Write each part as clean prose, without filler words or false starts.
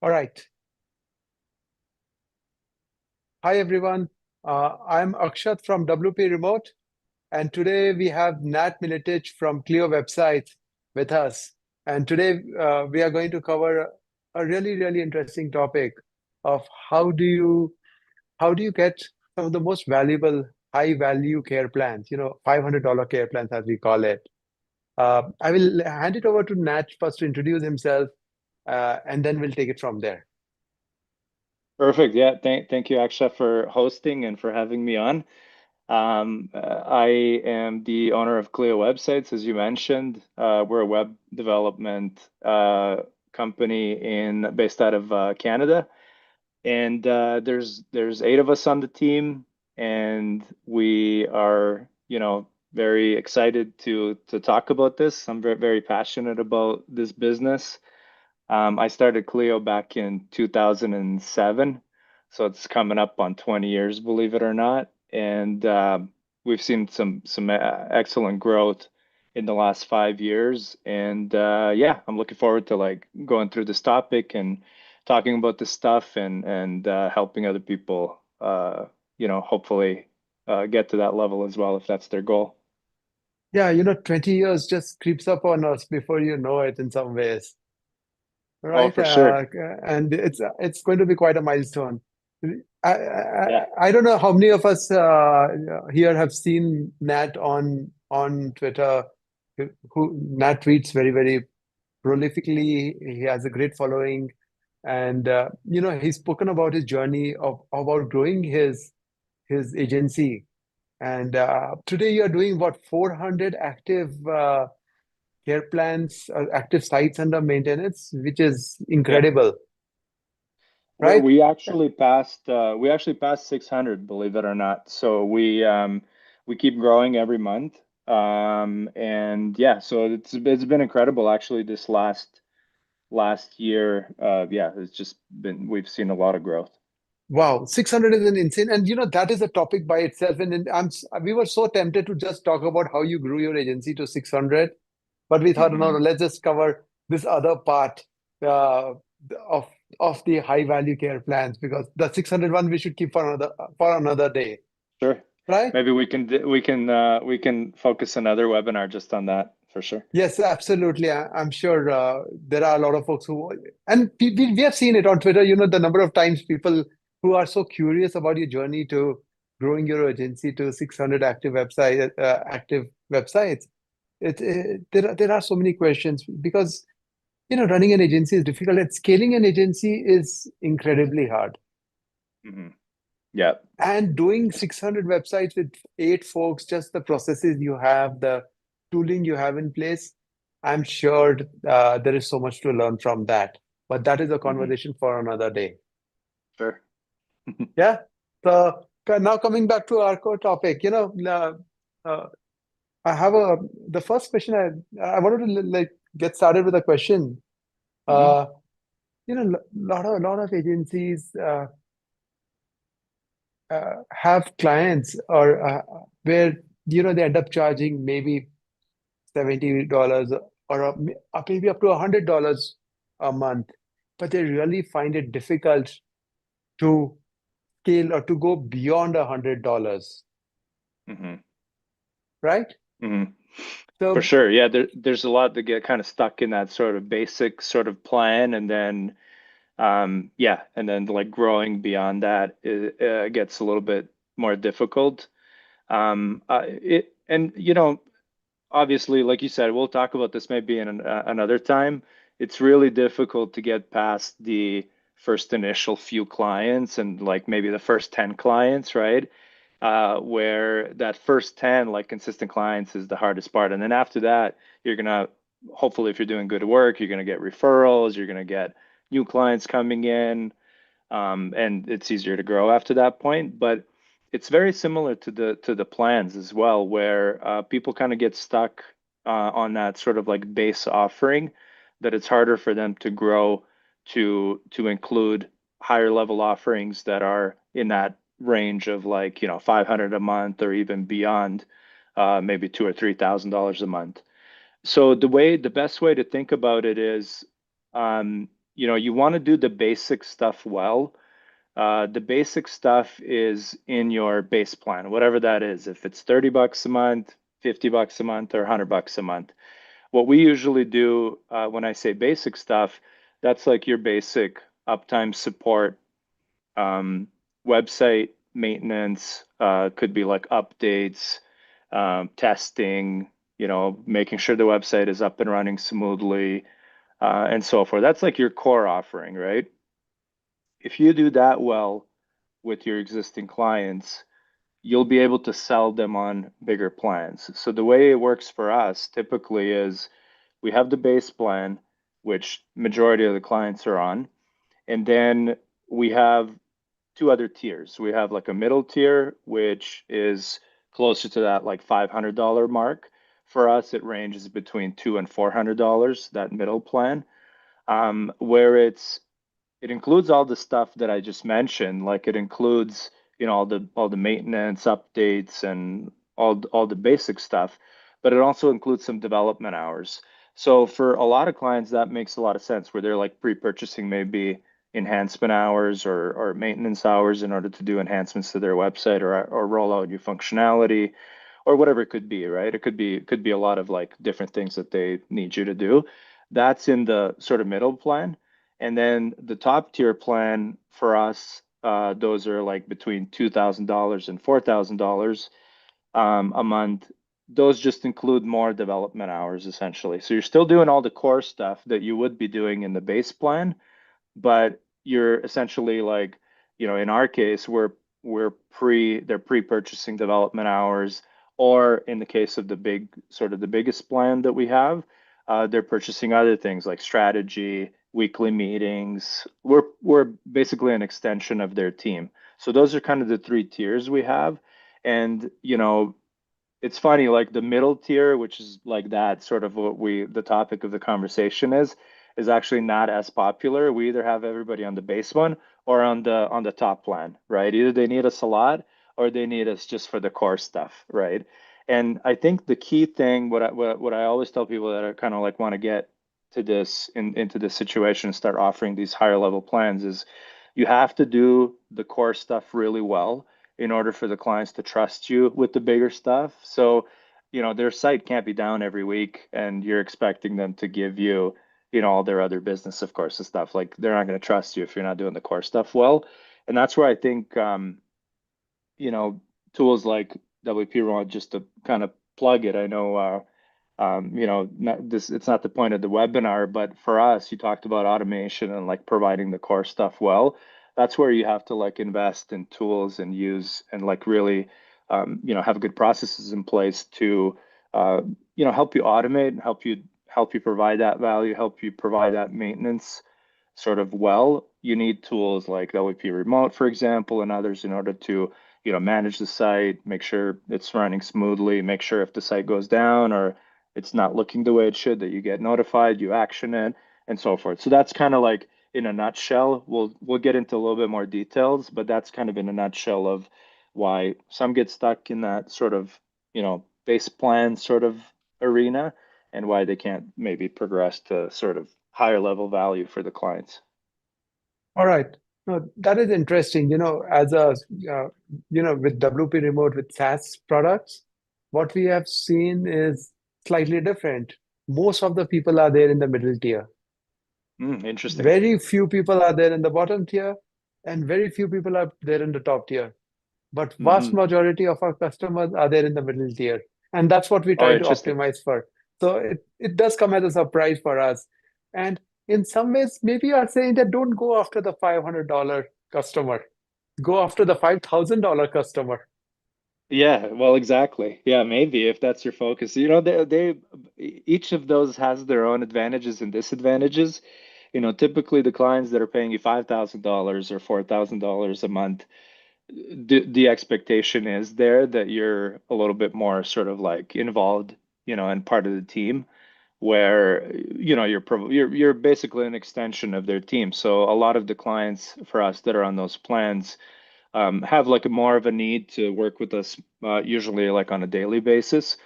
All right. Hi, everyone. I'm Akshat from WP Remote, and today we have Nat Militich from Clio Websites with us. And today we are going to cover a really, really interesting topic of how do you get some of the most valuable high value care plans, $500 care plans as we call it. I will hand it over to Nat first to introduce himself, and then we'll take it from there. Perfect. Yeah. Thank you, Aksha, for hosting and for having me on. I am the owner of Clio Websites, as you mentioned. We're a web development company based out of Canada, and there's eight of us on the team, and we are, very excited to talk about this. I'm very passionate about this business. I started Clio back in 2007, so it's coming up on 20 years, believe it or not. And we've seen some excellent growth in the last 5 years. And yeah, I'm looking forward to like going through this topic and talking about this stuff and helping other people, hopefully get to that level as well if that's their goal. Yeah, 20 years just creeps up on us before you know it in some ways, Oh, right? for sure. And it's going to be quite a milestone. Yeah. I don't know how many of us here have seen Nat on Twitter. Who Nat tweets very, very prolifically. He has a great following, and he's spoken about his journey of about growing his agency. And today you are doing what, 400 active care plans, active sites under maintenance, which is Yeah. incredible, We right? we actually passed 600, believe it or not. So we keep growing every month. And yeah, so it's been incredible actually this last year. Yeah, it's just been we've seen a lot of growth. Wow, 600 is an insane, and that is a topic by itself. And we were so tempted to just talk about how you grew your agency to 600, but we thought, no, no, Hmm. let's just cover this other part uh, of the high value care plans, because the 600 one we should keep for another day, Sure. right? Maybe we can focus another webinar just on that for sure. Yes, absolutely. I'm sure there are a lot of folks and we have seen it on Twitter, the number of times people who are so curious about your journey to growing your agency to 600 active websites. There are so many questions because, running an agency is difficult and scaling an agency is incredibly hard. Hmm. Yeah. And doing 600 websites with eight folks, just the processes you have, the tooling you have in place, I'm sure there is so much to learn from that. But that is a Hmm. conversation for another day. Sure. Yeah. So now coming back to our core topic, uh, I have the first question I wanted to like get started with a question. Hmm. Uh, lot of agencies have clients or where they end up charging maybe $70 or maybe up to $100 a month, but they really find it difficult to scale or to go beyond $100, Hmm. right? Hmm. For So sure. Yeah, there's a lot that get kind of stuck in that sort of basic sort of plan, and then yeah, and then like growing beyond that gets a little bit more difficult. It and obviously, like you said, we'll talk about this maybe in another time. It's really difficult to get past the first initial few clients and like maybe the first 10 clients, right? Where that first 10 like consistent clients is the hardest part. And then after that, you're gonna hopefully if you're doing good work, you're gonna get referrals, you're gonna get new clients coming in, and it's easier to grow after that point. But it's very similar to the plans as well, where people kind of get stuck on that sort of like base offering, that it's harder for them to grow to include higher level offerings that are in that range of like 500 a month or even beyond, maybe two or $3,000 a month. So the best way to think about it is, you want to do the basic stuff well. The basic stuff is in your base plan, whatever that is. If it's $30 a month, $50 a month, or $100 a month. What we usually do when I say basic stuff, that's like your basic uptime support, um, website maintenance, could be like updates, testing, making sure the website is up and running smoothly, and so forth. That's like your core offering, right? If you do that well with your existing clients, you'll be able to sell them on bigger plans. So the way it works for us typically is we have the base plan, which majority of the clients are on, and then we have two other tiers. We have like a middle tier, which is closer to that like $500 mark. For us, it ranges between $200 and $400, that middle plan, where it includes all the stuff that I just mentioned. Like it includes, all the maintenance updates and all the basic stuff, but it also includes some development hours. So for a lot of clients, that makes a lot of sense where they're like pre-purchasing maybe enhancement hours or maintenance hours in order to do enhancements to their website or roll out new functionality or whatever it could be, right? It could be a lot of like different things that they need you to do. That's in the sort of middle plan. And then the top tier plan for us, those are like between $2,000 and $4,000 a month. Those just include more development hours essentially. So you're still doing all the core stuff that you would be doing in the base plan, but you're essentially like, in our case, they're pre-purchasing development hours, or in the case of the biggest plan that we have, they're purchasing other things like strategy, weekly meetings. We're basically an extension of their team. So those are kind of the three tiers we have. And it's funny, like the middle tier, which is like that sort of the topic of the conversation is actually not as popular. We either have everybody on the base one or on the top plan, right? Either they need us a lot or they need us just for the core stuff, right? And I think the key thing, what I always tell people that are kind of like want to get to into this situation and start offering these higher level plans is you have to do the core stuff really well in order for the clients to trust you with the bigger stuff. So, their site can't be down every week and you're expecting them to give you, all their other business, of course, and stuff. Like they're not going to trust you if you're not doing the core stuff well. And that's where I think, you know, tools like WP Raw, just to kind of plug it. I know, it's not the point of the webinar, but for us, you talked about automation and like providing the core stuff well. That's where you have to like invest in tools and use and like really, have good processes in place to, help you automate and help you provide that value, help you provide that maintenance sort of well. You need tools like WP Remote, for example, and others in order to, manage the site, make sure it's running smoothly, make sure if the site goes down or it's not looking the way it should, that you get notified, you action it, and so forth. So that's kind of like in a nutshell. We'll get into a little bit more details, but that's kind of in a nutshell of why some get stuck in that sort of, base plan sort of arena and why they can't maybe progress to sort of higher level value for the clients. All right. No, that is interesting. As uh, with WP Remote with SaaS products, what we have seen is slightly different. Most of the people are there in the middle tier. Interesting. Very few people are there in the bottom tier, and very few people are there in the top tier. But vast Hmm. majority of our customers are there in the middle tier. And that's what we Oh, try to interesting. optimize for. So it does come as a surprise for us. And in some ways, maybe you are saying that don't go after the $500 customer, go after the $5,000 customer. Yeah, well, exactly. Yeah, maybe if that's your focus. Each of those has their own advantages and disadvantages. Typically the clients that are paying you $5,000 or $4,000 a month, the expectation is there that you're a little bit more sort of like involved, and part of the team where, you're basically an extension of their team. So a lot of the clients for us that are on those plans have like a more of a need to work with us, usually like on a daily basis.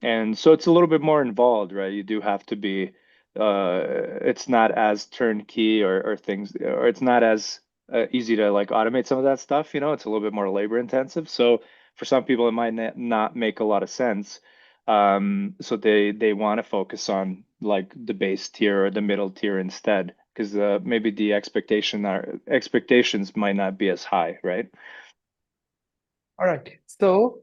And so it's a little bit more involved, right? You do have to be it's not as turnkey or things, or it's not as easy to like automate some of that stuff. It's a little bit more labor intensive. So for some people, it might not make a lot of sense. So they want to focus on like the base tier or the middle tier instead, because maybe the expectations might not be as high, right? All right. So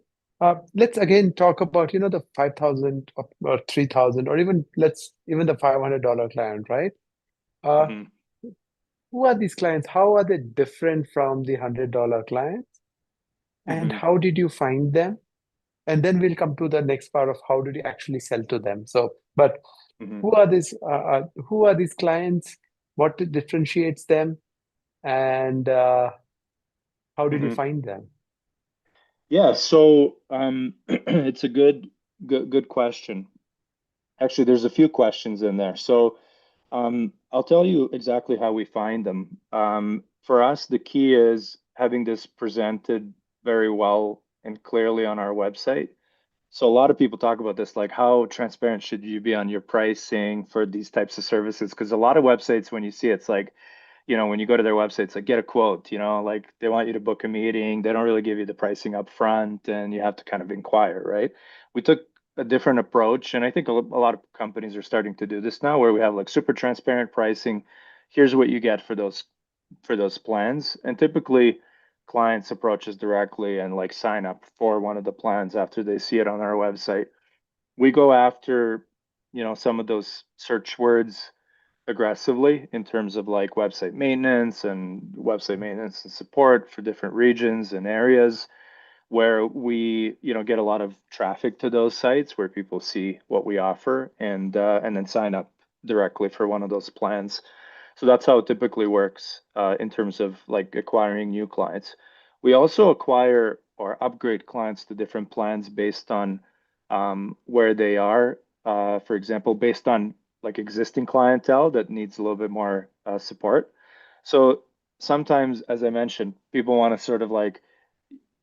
let's again talk about, the 5,000 or 3,000, or even the $500 client, right? Uh, Hmm. who are these clients? How are they different from the $100 clients? And Hmm. how did you find them? And then we'll come to the next part of how did you actually sell to them. So, but Hmm. who are these clients? What differentiates them? And how did you Hmm. find them? Yeah, so it's a good question. Actually, there's a few questions in there. So I'll tell you exactly how we find them. For us, the key is having this presented very well and clearly on our website. So a lot of people talk about this, like how transparent should you be on your pricing for these types of services? Because a lot of websites, when you see it, it's like, when you go to their websites, like get a quote, like they want you to book a meeting. They don't really give you the pricing up front and you have to kind of inquire, right? We took a different approach, and I think a lot of companies are starting to do this now, where we have like super transparent pricing. Here's what you get for those plans. And typically clients approach us directly and like sign up for one of the plans after they see it on our website. We go after, some of those search words aggressively in terms of like website maintenance and support for different regions and areas where we, get a lot of traffic to those sites where people see what we offer and then sign up directly for one of those plans. So that's how it typically works in terms of like acquiring new clients. We also acquire or upgrade clients to different plans based on where they are. For example, based on like existing clientele that needs a little bit more support. So sometimes, as I mentioned, people want to sort of like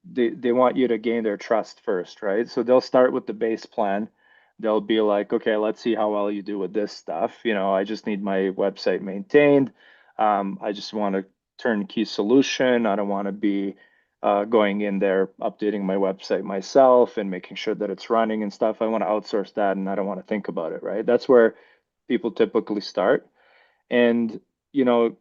they want you to gain their trust first, right? So they'll start with the base plan. They'll be like, okay, let's see how well you do with this stuff. I just need my website maintained. I just want a turnkey solution. I don't want to be going in there, updating my website myself and making sure that it's running and stuff. I want to outsource that and I don't want to think about it, right? That's where people typically start. And, you know,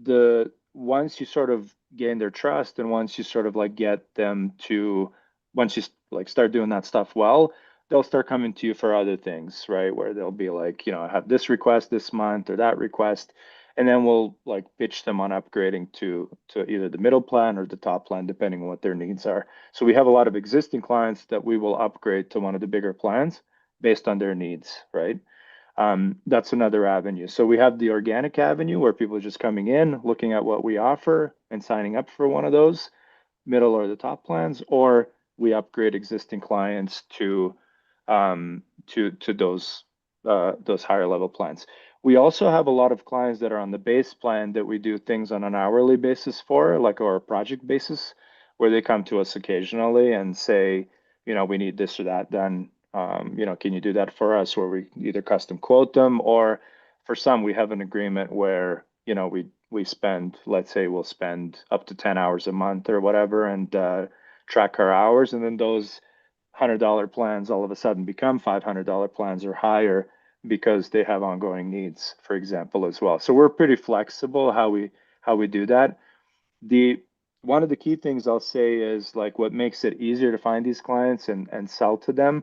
the once you sort of gain their trust and once you sort of like get them to once you like start doing that stuff well, they'll start coming to you for other things, right? Where they'll be like, I have this request this month or that request, and then we'll like pitch them on upgrading to either the middle plan or the top plan depending on what their needs are. So we have a lot of existing clients that we will upgrade to one of the bigger plans based on their needs, right? That's another avenue. So we have the organic avenue where people are just coming in, looking at what we offer and signing up for one of those middle or the top plans, or we upgrade existing clients to those higher level plans. We also have a lot of clients that are on the base plan that we do things on an hourly basis for, like or a project basis, where they come to us occasionally and say, we need this or that done. Can you do that for us? Or we either custom quote them, or for some, we have an agreement where, we spend, let's say we'll spend up to 10 hours a month or whatever and track our hours. And then those $100 plans all of a sudden become $500 plans or higher because they have ongoing needs, for example, as well. So we're pretty flexible how we do that. The One of the key things I'll say is like what makes it easier to find these clients and sell to them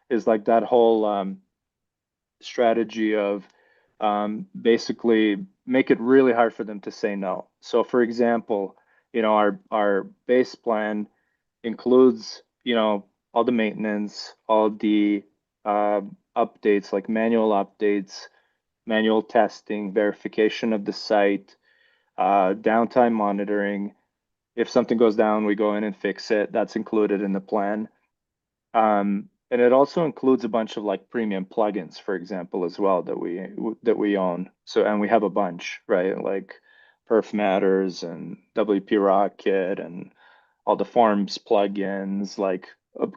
is like that whole strategy of basically make it really hard for them to say no. So for example, our base plan includes, all the maintenance, all the uh, updates, like manual updates, manual testing, verification of the site, downtime monitoring. If something goes down, we go in and fix it. That's included in the plan. And it also includes a bunch of like premium plugins, for example, as well that we own. So and we have a bunch, right? Like Perf Matters and WP Rocket and all the forms plugins, like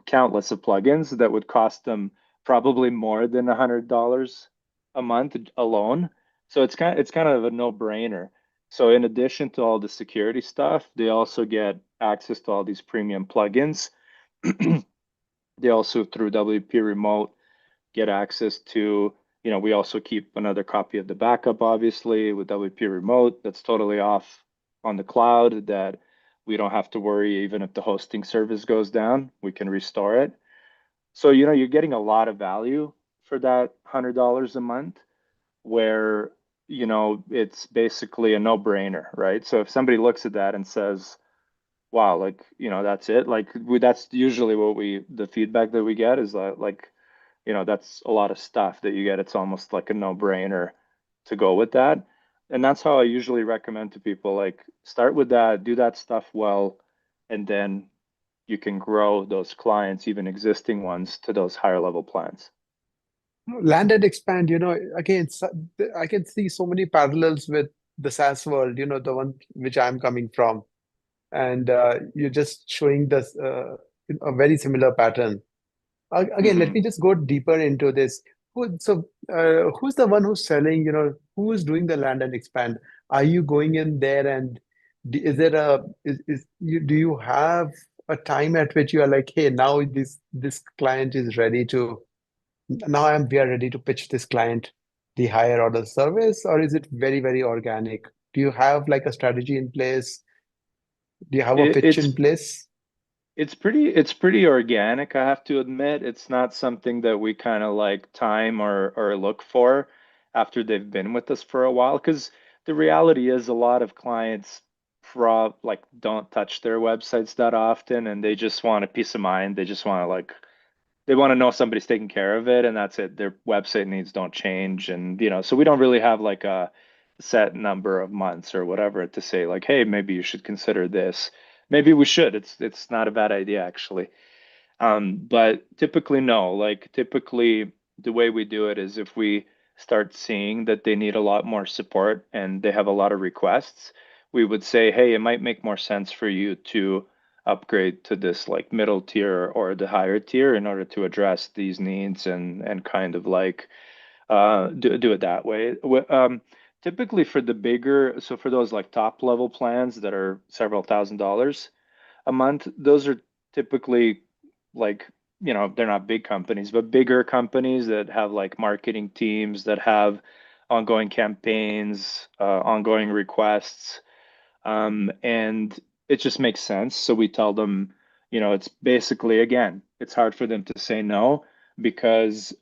countless of plugins that would cost them probably more than $100 a month alone. So it's kind of a no-brainer. So in addition to all the security stuff, they also get access to all these premium plugins. They also through WP Remote get access to, we also keep another copy of the backup, obviously, with WP Remote. That's totally off on the cloud that we don't have to worry even if the hosting service goes down, we can restore it. So, you're getting a lot of value for that $100 a month where, it's basically a no-brainer, right? So if somebody looks at that and says, wow, like, that's it, like that's usually the feedback that we get is that like, that's a lot of stuff that you get. It's almost like a no-brainer to go with that. And that's how I usually recommend to people, like start with that, do that stuff well, and then you can grow those clients, even existing ones, to those higher level plans. Land and expand, again, I can see so many parallels with the SaaS world, the one which I'm coming from. And you're just showing this a very similar pattern. Again, let Hmm. me just go deeper into this. Who's the one who's selling, who is doing the land and expand? Are you going in there and is there do you have a time at which you are like, hey, now this client is ready to, we are ready to pitch this client the higher order service, or is it very, very organic? Do you have like a strategy in place? Do you have a It, pitch it's in place? it's pretty organic, I have to admit. It's not something that we kind of like time or look for after they've been with us for a while. Because the reality is a lot of clients like don't touch their websites that often and they just want a peace of mind. They just want to like they want to know somebody's taking care of it and that's it. Their website needs don't change. And, so we don't really have like a set number of months or whatever to say like, hey, maybe you should consider this. Maybe we should. It's not a bad idea actually. But typically, no. Like typically, the way we do it is if we start seeing that they need a lot more support and they have a lot of requests, we would say, hey, it might make more sense for you to upgrade to this like middle tier or the higher tier in order to address these needs and kind of like do it that way. Typically for the bigger, so for those like top level plans that are several $1,000s a month, those are typically like, they're not big companies, but bigger companies that have like marketing teams that have ongoing campaigns, ongoing requests. And it just makes sense. So we tell them, it's basically, again, it's hard for them to say no because,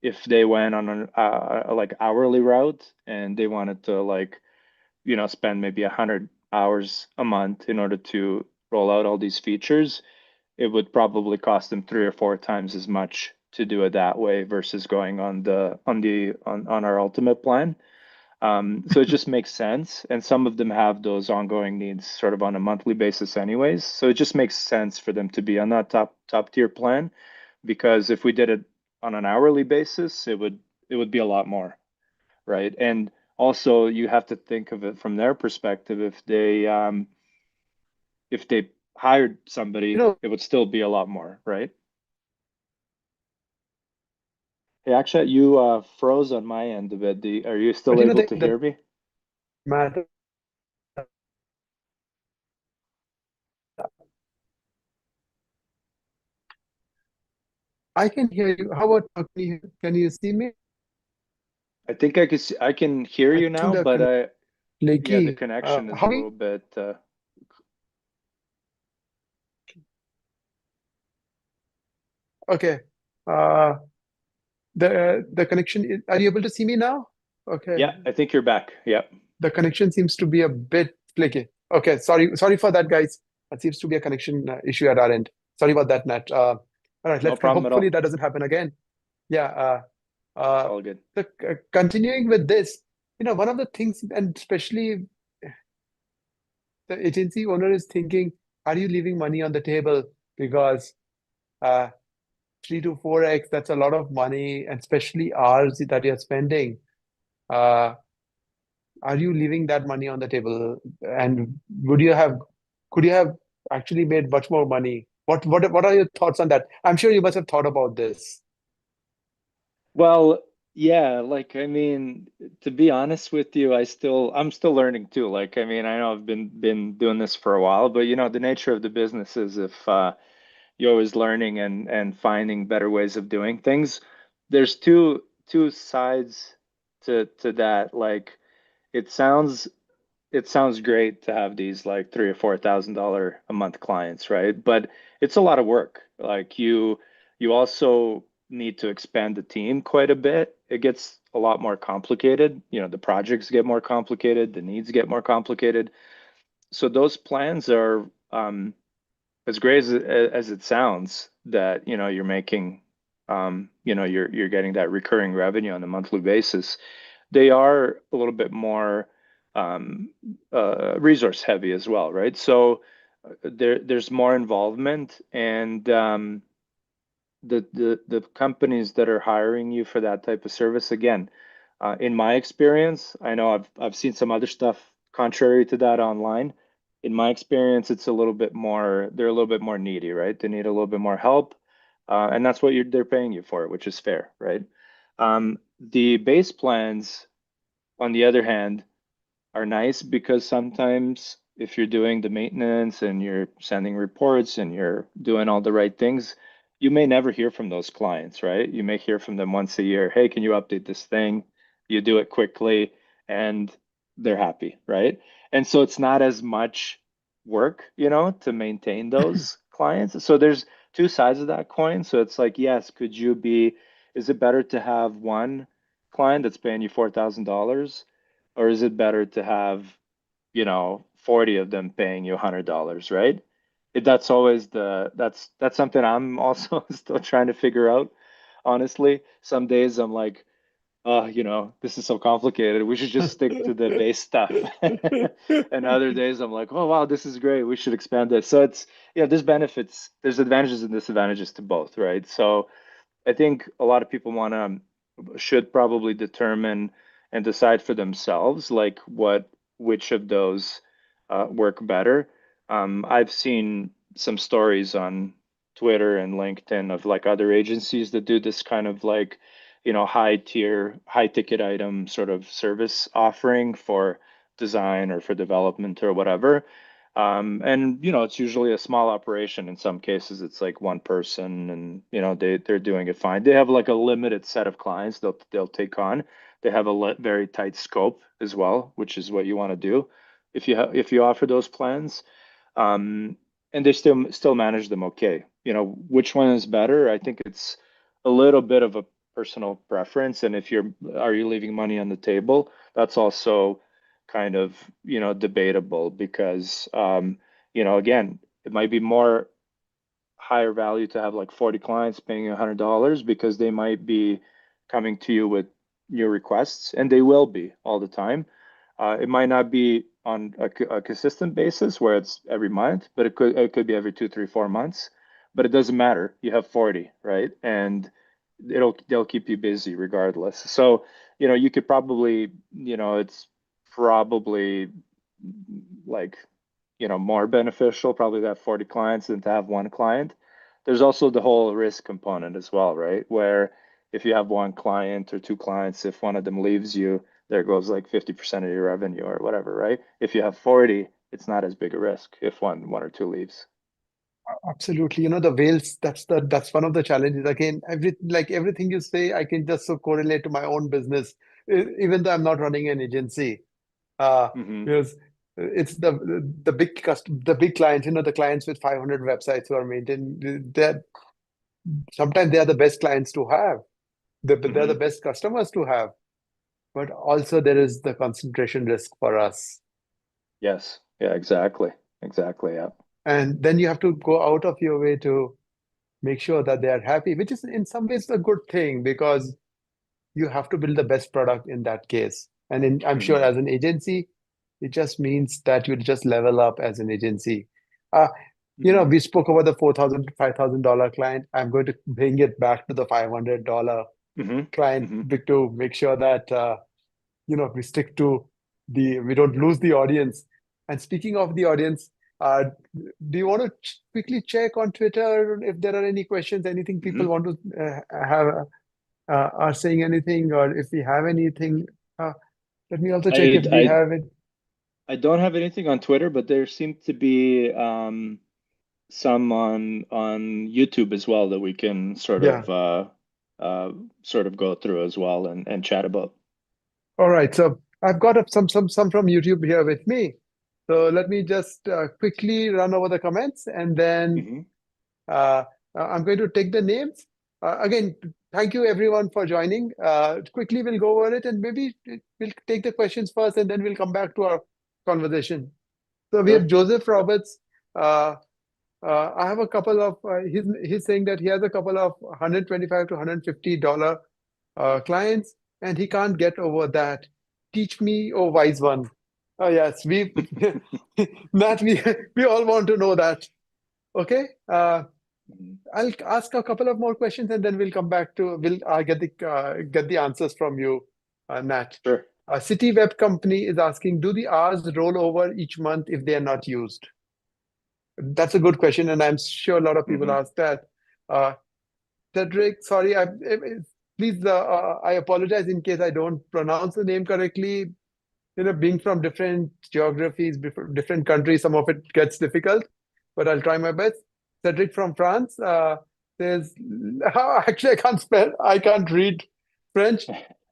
if they went on an like hourly route and they wanted to like, spend maybe 100 hours a month in order to roll out all these features, it would probably cost them 3 or 4 times as much to do it that way versus going on our ultimate plan. So it just makes sense. And some of them have those ongoing needs sort of on a monthly basis anyways. So it just makes sense for them to be on that top tier plan because if we did it on an hourly basis, it would be a lot more, right? And also you have to think of it from their perspective. If they hired You somebody, know, it would still be a lot more, right? Hey, actually, you froze on my end of it. Are you but still able to the hear me? matter, I can hear you. How about can you see me? I think I can hear I you think now, the but yeah, the flaky. connection is a How little bit. okay. Uh, the connection are you able to see me now? Okay. Yeah, I think you're back. Yeah, The connection seems to be a bit flaky. Okay, sorry for that, guys. That seems to be a connection issue at our end. Sorry about that, Nat. All right, no let's problem at hopefully all. that doesn't happen again. Yeah. It's Uh, all good. Continuing with this, one of the things, and especially the agency owner is thinking, are you leaving money on the table? Because uh, 3 to 4x, that's a lot of money, and especially hours that you're spending. Uh, are you leaving that money on the table? And could you have actually made much more money? What are your thoughts on that? I'm sure you must have thought about this. Well, Yeah, like I mean, to be honest with you, I'm still learning too. Like I mean, I know I've been doing this for a while, but you know, the nature of the business is if you're always learning and finding better ways of doing things. There's two sides to that. Like it sounds it sounds great to have these like three or four thousand dollar a month clients, right? But it's a lot of work. Like you also need to expand the team quite a bit. It gets a lot more complicated. You know, the projects get more complicated, the needs get more complicated. So those plans are as great as it sounds that, you know, you're making you know, you're getting that recurring revenue on a monthly basis. They are a little bit more um, resource heavy as well, right? So there's more involvement, and the companies that are hiring you for that type of service, again, in my experience, I know I've seen some other stuff contrary to that online. In my experience, it's a little bit more, they're a little bit more needy, right? They need a little bit more help, and that's what they're paying you for, which is fair, right? The base plans, on the other hand, are nice because sometimes if you're doing the maintenance and you're sending reports and you're doing all the right things, you may never hear from those clients, right? You may hear from them once a year. Hey, can you update this thing? You do it quickly and they're happy, right? And so it's not as much work, you know, to maintain those clients. So there's two sides of that coin. So it's like, yes, is it better to have one client that's paying you $4,000? Or is it better to have, you know, 40 of them paying you $100, right? That's always that's something I'm also still trying to figure out, honestly. Some days I'm like, oh, you know, this is so complicated. We should just stick to the base stuff. And other days I'm like, oh wow, this is great. We should expand this. So it's, yeah, there's advantages and disadvantages to both, right? So I think a lot of people should probably determine and decide for themselves like which of those work better. I've seen some stories on Twitter and LinkedIn of like other agencies that do this kind of like, you know, high tier, high ticket item sort of service offering for design or for development or whatever. And you know, it's usually a small operation. In some cases, it's like one person, and you know, they're doing it fine. They have like a limited set of clients they'll take on. They have very tight scope as well, which is what you want to do if you offer those plans. Um, and they still manage them okay. You know, which one is better? I think it's a little bit of a personal preference. And if are you leaving money on the table? That's also kind of, you know, debatable because, you know, again, it might be more higher value to have like 40 clients paying $100 because they might be coming to you with your requests, and they will be all the time. It might not be on a consistent basis where it's every month, but it could be every 2, 3, 4 months. But it doesn't matter. You have 40, right? And they'll keep you busy regardless. So, you know, you could probably, you know, it's probably like, you know, more beneficial probably to have 40 clients than to have one client. There's also the whole risk component as well, right? Where if you have one client or two clients, if one of them leaves you, there goes like 50% of your revenue or whatever, right? If you have 40, it's not as big a risk if one or two leaves. Absolutely. You know, the whales, that's one of the challenges. Again, everything you say, I can just so correlate to my own business, even though I'm not running an agency. Uh, Hmm. because it's the big clients, you know, the clients with 500 websites who are maintained, that sometimes they are the best clients to have. They're the Hmm. best customers to have. But also there is the concentration risk for us. Yes. Yeah, exactly. Exactly. Yeah. And then you have to go out of your way to make sure that they are happy, which is in some ways a good thing because you have to build the best product in that case. And I'm sure Hmm. as an agency, it just means that you'll just level up as an agency. Uh, you know, Hmm. we spoke about the $4,000 client. I'm going to bring it back to the $500 Hmm. client Hmm. to make sure that you know, we stick to we don't lose the audience. And speaking of the audience, uh, do you want to quickly check on Twitter if there are any questions, anything people Hmm. want to have? are saying anything, or if we have anything. Uh, Let me also check I if we I have it. I don't have anything on Twitter, but there seem to be some on YouTube as well that we can Yeah. uh, sort of go through as well and chat about. All right. So I've got some from YouTube here with me. So let me just quickly run over the comments, and then Hmm. uh, I'm going to take the names. Again, thank you everyone for joining. Quickly, we'll go over it, and maybe we'll take the questions first, and then we'll come back to our conversation. So we have Sure. Joseph Roberts. Uh, I have a couple of. He's saying that he has a couple of 125 to $150 clients, and he can't get over that. Teach me, oh wise one. Oh yes, we Matt, we all want to know that. Okay. Mhm. I'll ask a couple of more questions, and then we'll come back to we'll get the answers from you, Nat. Sure. A City Web company is asking, do the hours roll over each month if they are not used? That's a good question, and I'm sure a lot of people Hmm. ask that. Uh, Cedric, sorry, please, I apologize in case I don't pronounce the name correctly. Being from different geographies, different countries, some of it gets difficult, but I'll try my best. Cedric from France says, actually, I can't read French,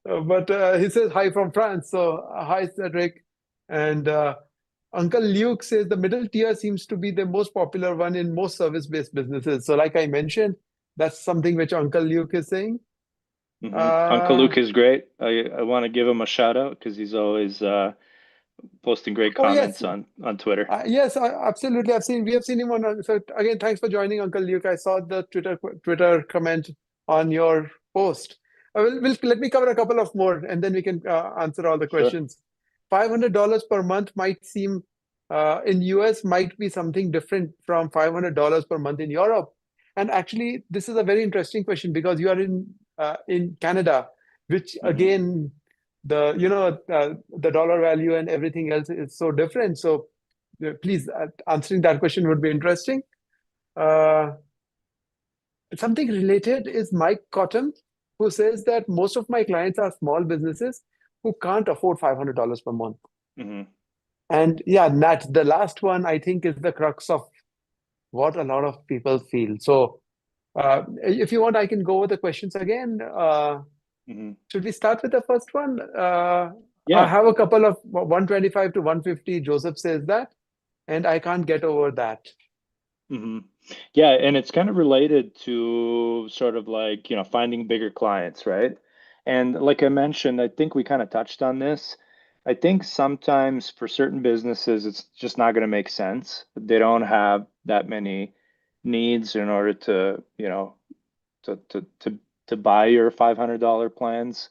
but he says hi from France. So, hi, Cedric. And Uncle Luke says the middle tier seems to be the most popular one in most service-based businesses. So, like I mentioned, that's something which Uncle Luke is saying. Uncle Uh, Luke is great. I want to give him a shout out because he's always posting great oh, yes. comments on Twitter. Yes, absolutely. We have seen him on. So again, thanks for joining, Uncle Luke. I saw the Twitter comment on your post. Let me cover a couple of more, and then we can answer all the Sure. questions. $500 per month might seem in US might be something different from $500 per month in Europe. And actually, this is a very interesting question because you are in Canada, which Hmm. again the dollar value and everything else is so different. So please, answering that question would be interesting. Uh, Something related is Mike Cotton, who says that most of my clients are small businesses who can't afford $500 per month. Hmm. And yeah, Nat, the last one I think is the crux of what a lot of people feel. So if you want, I can go over the questions again. Hmm. Should we start with the first one? I Yeah. have a couple of 125 to 150. Joseph says that, and I can't get over that. Hmm. Yeah, and it's kind of related to sort of like, finding bigger clients, right? And like I mentioned, I think we kind of touched on this. I think sometimes for certain businesses, it's just not going to make sense. They don't have that many needs in order to, to to to to buy your $500 plans.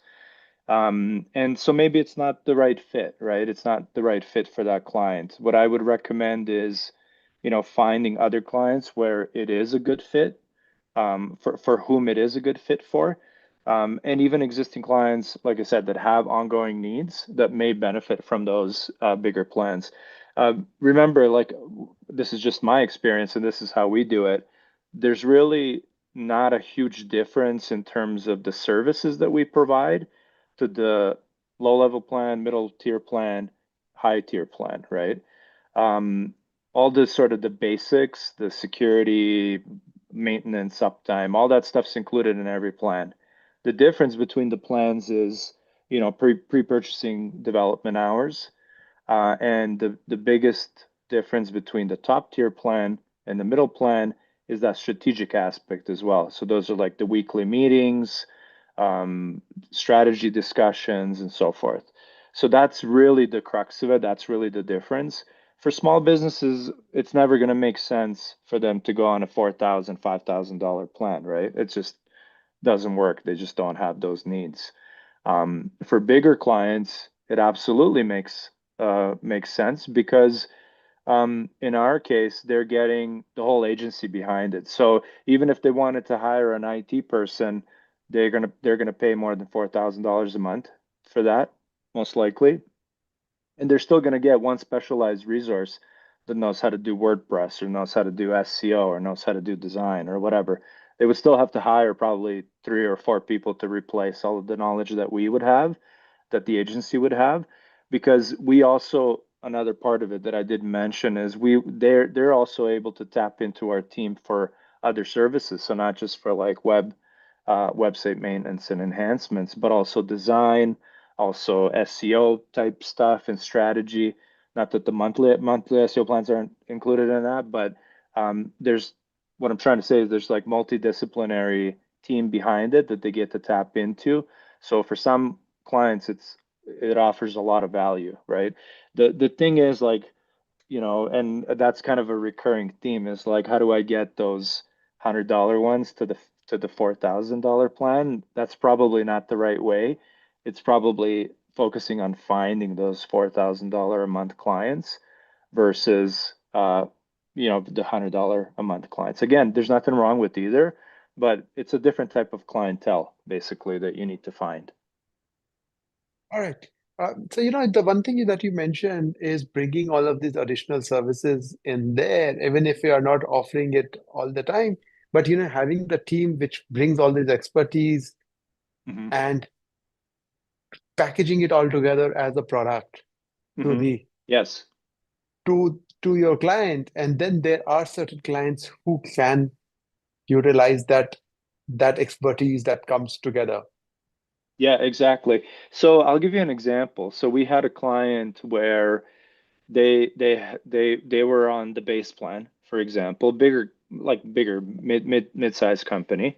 And so maybe it's not the right fit, right? It's not the right fit for that client. What I would recommend is, finding other clients where it is a good fit, for whom it is a good fit for. And even existing clients, like I said, that have ongoing needs that may benefit from those bigger plans. Remember, like, this is just my experience, and this is how we do it. There's really not a huge difference in terms of the services that we provide to the low level plan, middle tier plan, high tier plan, right? Um, all the sort of the basics, the security, maintenance, uptime, all that stuff's included in every plan. The difference between the plans is, pre-purchasing development hours, and the biggest difference between the top tier plan and the middle plan is that strategic aspect as well. So those are like the weekly meetings, strategy discussions, and so forth. So that's really the crux of it. That's really the difference. For small businesses, it's never going to make sense for them to go on a $4,000, $5,000 plan, right? It just doesn't work. They just don't have those needs. For bigger clients, it absolutely makes sense because in our case, they're getting the whole agency behind it. So even if they wanted to hire an IT person, they're gonna pay more than $4,000 a month for that, most likely, and they're still gonna get one specialized resource that knows how to do WordPress or knows how to do SEO or knows how to do design or whatever. They would still have to hire probably 3 or 4 people to replace all of the knowledge that we would have, that the agency would have, because we also, another part of it that I didn't mention is they're also able to tap into our team for other services. So not just for like website maintenance and enhancements, but also design, also SEO type stuff and strategy. Not that the monthly SEO plans aren't included in that, but there's what I'm trying to say is there's like multidisciplinary team behind it that they get to tap into. So for some clients, it offers a lot of value, right? The thing is like, and that's kind of a recurring theme is like, how do I get those $100 ones to the $4,000 plan? That's probably not the right way. It's probably focusing on finding those $4,000 a month clients versus the $100 a month clients. Again, there's nothing wrong with either, but it's a different type of clientele basically that you need to find. All right. So, the one thing that you mentioned is bringing all of these additional services in there, even if we are not offering it all the time. But, having the team which brings all this expertise Hmm. and packaging it all together as a product to Hmm. the Yes. to your client, and then there are certain clients who can utilize that expertise that comes together. Yeah, exactly. So I'll give you an example. So we had a client where they were on the base plan, for example, bigger mid-sized company.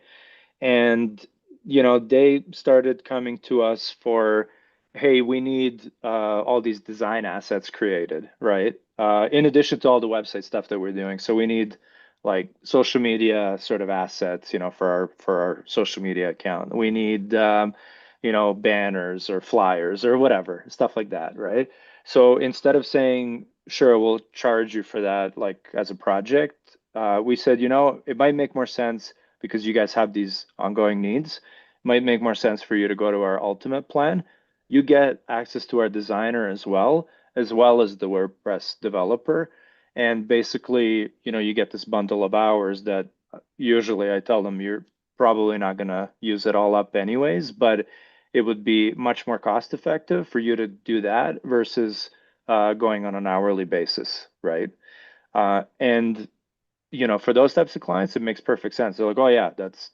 And they started coming to us for, hey, we need all these design assets created, right? In addition to all the website stuff that we're doing. So we need like social media sort of assets, for our social media account. We need banners or flyers or whatever, stuff like that, right? So instead of saying, sure, we'll charge you for that, like as a project, we said, it might make more sense because you guys have these ongoing needs. It might make more sense for you to go to our ultimate plan. You get access to our designer as well as the WordPress developer. And basically, you get this bundle of hours that usually I tell them you're probably not going to use it all up anyways, but it would be much more cost effective for you to do that versus going on an hourly basis, right? And for those types of clients, it makes perfect sense. They're like, oh yeah, that's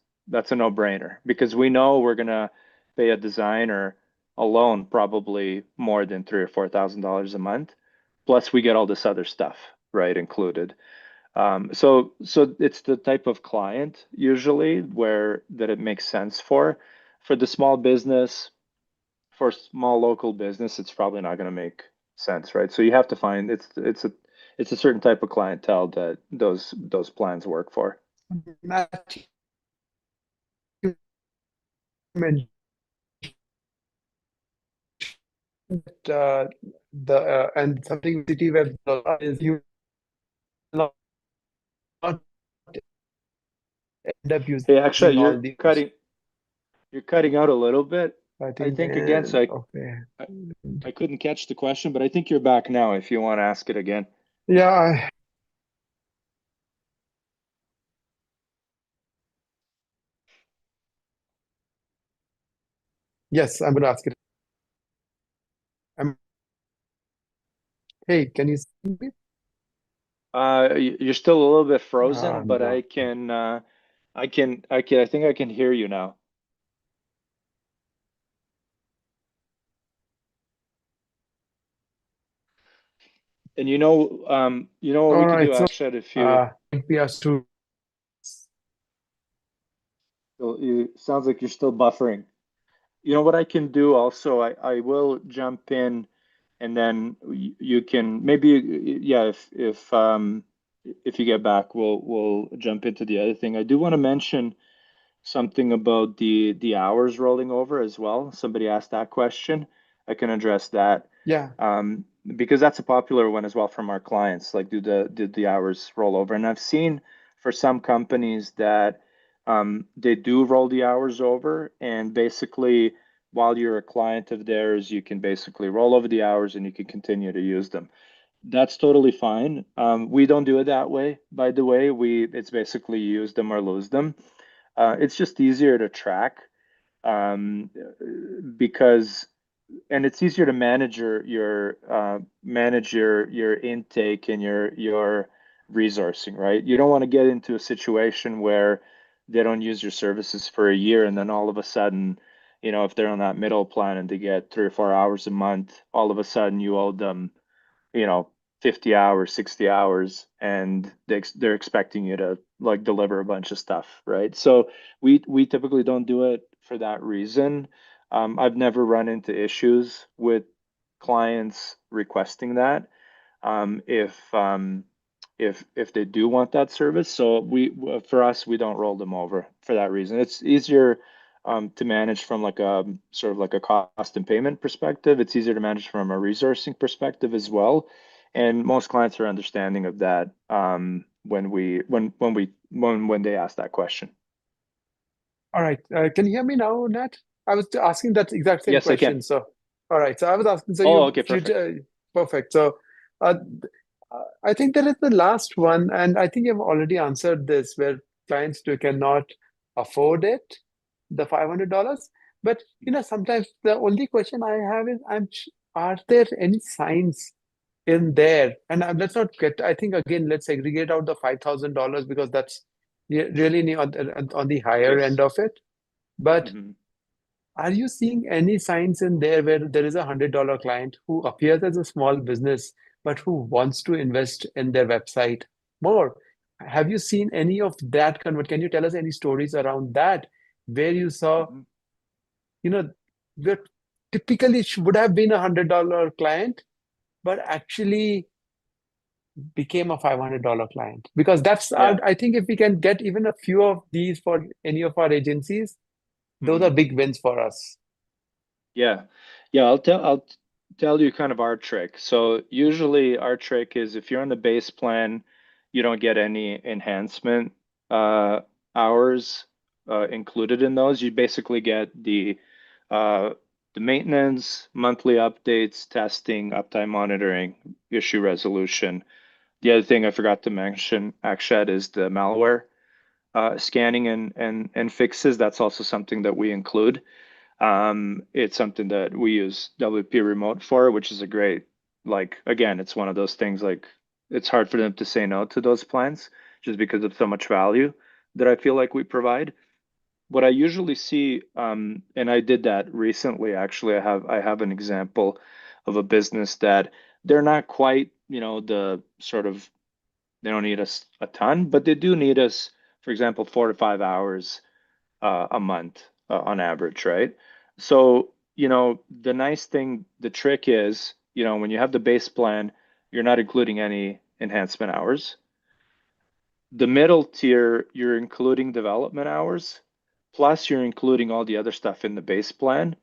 a no-brainer because we know we're gonna pay a designer alone probably more than $3,000 or $4,000 a month. Plus, we get all this other stuff, right, included. So it's the type of client usually where that it makes sense for. For the small business, for small local business, it's probably not going to make sense, right? So you have to find it's a certain type of clientele that those plans work for. Matt, you mentioned the and something city web is you will not end up Hey, actually, using all these. you're cutting out a little bit. I I think think again, then so okay. I, I couldn't catch the question, but I think you're back now if you want to ask it again. Yeah, yes, I'm going to ask it. I'm, hey, can you see me? You're still a little bit frozen, but No. I think I can hear you now. And what we All could do, right, so Akshat, if you, we are to sounds like you're still buffering. You know what I can do also, I will jump in and then you can maybe, yeah, if you get back, we'll jump into the other thing. I do want to mention something about the hours rolling over as well. Somebody asked that question. I can address that. yeah, Because that's a popular one as well from our clients. Like, do the hours roll over? And I've seen for some companies that they do roll the hours over, and basically, while you're a client of theirs, you can basically roll over the hours and you can continue to use them. That's totally fine. We don't do it that way, by the way. It's basically use them or lose them. It's just easier to track um, because and it's easier to manage your intake and your resourcing, right? You don't want to get into a situation where they don't use your services for a year and then all of a sudden, if they're on that middle plan and they get 3 or 4 hours a month, all of a sudden you owe them you know 50 hours, 60 hours, and they're expecting you to like deliver a bunch of stuff, right? So we typically don't do it for that reason. I've never run into issues with clients requesting that if they do want that service. So for us, we don't roll them over for that reason. It's easier to manage from like a sort of like a cost and payment perspective. It's easier to manage from a resourcing perspective as well. And most clients are understanding of that when they ask that question. All right. Can you hear me now, Nat? I was asking that exact same Yes, I can. question. So, all right. So I was asking, so Oh, okay, perfect. perfect. So, uh, I think that is the last one, and I think you've already answered this, where clients do cannot afford it, the $500. But sometimes the only question I have is, are there any signs in there? And let's not get. I think again, let's segregate out the $5,000 because that's really on the higher Yes. end of it. But Hmm. are you seeing any signs in there where there is $100 client who appears as a small business, but who wants to invest in their website more? Have you seen any of that convert? Can you tell us any stories around that where you saw, Hmm. you know, that typically would have been $100 client, but actually became a $500 client? Because Yeah. I think if we can get even a few of these for any of our agencies, those are Hmm. big wins for us. Yeah. Yeah, I'll tell you kind of our trick. So usually our trick is if you're on the base plan, you don't get any enhancement uh hours included in those. You basically get uh the maintenance, monthly updates, testing, uptime monitoring, issue resolution. The other thing I forgot to mention, Akshat, is the malware scanning and fixes. That's also something that we include. It's something that we use WP Remote for, which is a great, like, again, it's one of those things like it's hard for them to say no to those plans just because of so much value that I feel like we provide. What I usually see, and I did that recently, actually, I have an example of a business that they're not quite, the sort of they don't need us a ton, but they do need us, for example, 4 to 5 hours a month on average, right? So, the nice thing, the trick is, when you have the base plan, you're not including any enhancement hours. The middle tier, you're including development hours, plus you're including all the other stuff in the base plan,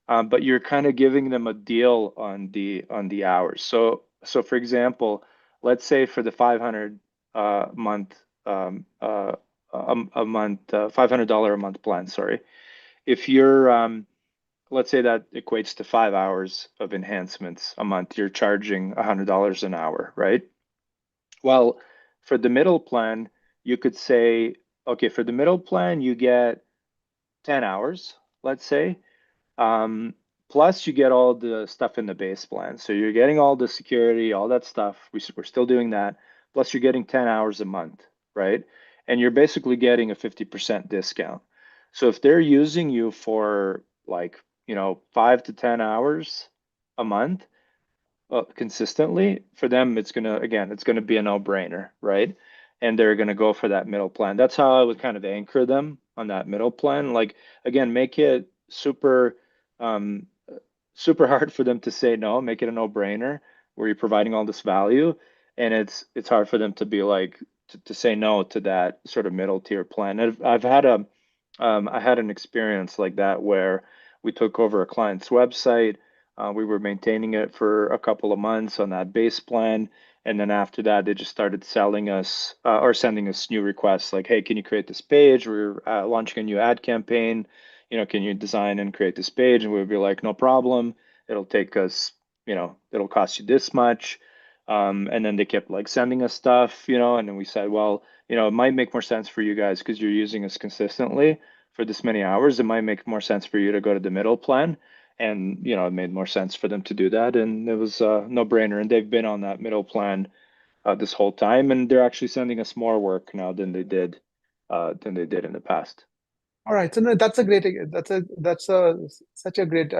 but you're kind of giving them a deal on the hours. So for example, let's say for the 500 month a month $500 a month plan, sorry. If you're let's say that equates to 5 hours of enhancements a month, you're charging $100 an hour, right? Well, for the middle plan, you could say, okay, for the middle plan, you get 10 hours, let's say. Um, Plus, you get all the stuff in the base plan. So you're getting all the security, all that stuff. We're still doing that. Plus, you're getting 10 hours a month, right? And you're basically getting a 50% discount. So if they're using you for like, 5 to 10 hours a month, consistently, for them, it's gonna be a no-brainer, right? And they're gonna go for that middle plan. That's how I would kind of anchor them on that middle plan. Like again, make it um, super hard for them to say no. Make it a no-brainer where you're providing all this value, and it's hard for them to be like to say no to that sort of middle tier plan. I had an experience like that where we took over a client's website. We were maintaining it for a couple of months on that base plan. And then after that, they just started selling us or sending us new requests like, hey, can you create this page? We're launching a new ad campaign. Can you design and create this page? And we'd be like, no problem. It'll take us, it'll cost you this much. And then they kept like sending us stuff, and then we said, well, it might make more sense for you guys because you're using us consistently for this many hours. It might make more sense for you to go to the middle plan. And, it made more sense for them to do that. And it was a no-brainer. And they've been on that middle plan this whole time. And they're actually sending us more work now than they did in the past. All right, so no, that's a great, that's a such a great